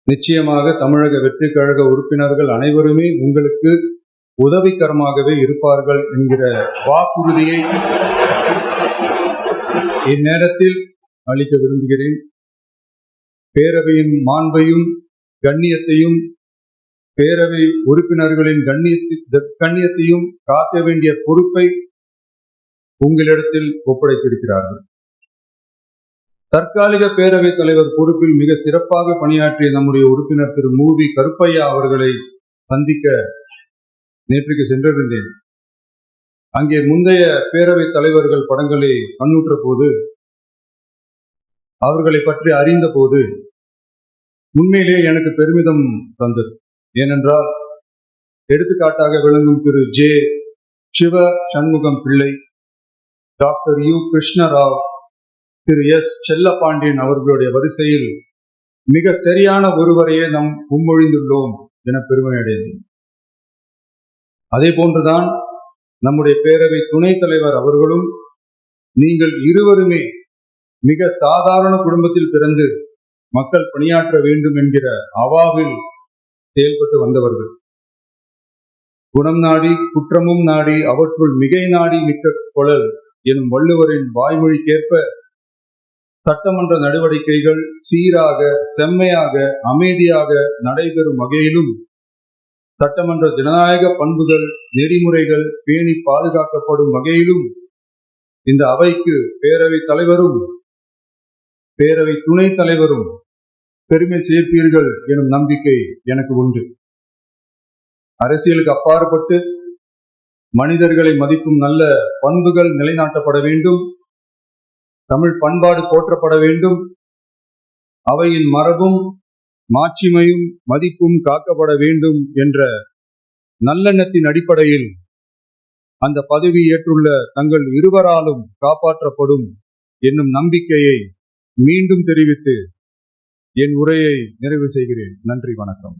நிச்சயமாக தமிழக வெற்றி கழக உறுப்பினர்கள் அனைவருமே உங்களுக்கு உதவிகரமாகவே இருப்பார்கள் என்கிற வாக்குறுதியை இந்நேரத்தில் அளிக்க விரும்புகிறேன். பேரவையின் மாண்பையும் கண்ணியத்தையும் பேரவை உறுப்பினர்களின் கண்ணியத்தையும் காக்க வேண்டிய பொறுப்பை உங்களிடத்தில் ஒப்படைத்திருக்கிறார்கள். தற்காலிக பேரவைத் தலைவர் பொறுப்பில் மிக சிறப்பாக பணியாற்றிய நம்முடைய உறுப்பினர் திரு மூவி கருப்பையா அவர்களை சந்திக்க நேற்றுக்கு சென்றிருந்தேன். அங்கே முந்தைய பேரவைத் தலைவர்கள் படங்களை கண்ணுற்ற போது, அவர்களை பற்றி அறிந்த போது உண்மையிலே எனக்கு பெருமிதம் தந்தது. ஏனென்றால் எடுத்துக்காட்டாக விளங்கும் திரு ஜே சிவ சண்முகம் பிள்ளை, டாக்டர் யு கிருஷ்ணராவ், திரு எஸ் செல்லப்பாண்டியன் அவர்களுடைய வரிசையில் மிக சரியான ஒருவரையே நாம் முன்மொழிந்துள்ளோம் என பெருமை அடைந்தேன். அதே போன்றுதான் நம்முடைய பேரவை துணைத் தலைவர் அவர்களும் நீங்கள் இருவருமே மிக சாதாரண குடும்பத்தில் பிறந்து மக்கள் பணியாற்ற வேண்டும் என்கிற அவாவில் செயல்பட்டு வந்தவர்கள். குணம் நாடி குற்றமும் நாடி அவற்றுள் மிகை நாடி மிக்க கொளல் எனும் வள்ளுவரின் வாய்மொழிக்கேற்ப சட்டமன்ற நடவடிக்கைகள் சீராக, செம்மையாக, அமைதியாக நடைபெறும் வகையிலும் சட்டமன்ற ஜனநாயக பண்புகள் நெறிமுறைகள் பேணி பாதுகாக்கப்படும் வகையிலும் இந்த அவைக்கு பேரவை தலைவரும் பேரவை துணைத் தலைவரும் பெருமை சேர்ப்பீர்கள் எனும் நம்பிக்கை எனக்கு உண்டு. அரசியலுக்கு அப்பாற்பட்டு மனிதர்களை மதிக்கும் நல்ல பண்புகள் நிலைநாட்டப்பட வேண்டும். தமிழ் பண்பாடு போற்றப்பட வேண்டும். அவையின் மரபும் மாட்சிமையும் மதிப்பும் காக்கப்பட வேண்டும் என்ற நல்லெண்ணத்தின் அடிப்படையில் அந்த பதவி ஏற்றுள்ள தங்கள் இருவராலும் காப்பாற்றப்படும் என்னும் நம்பிக்கையை மீண்டும் தெரிவித்து என் உரையை நிறைவு செய்கிறேன். நன்றி, வணக்கம்.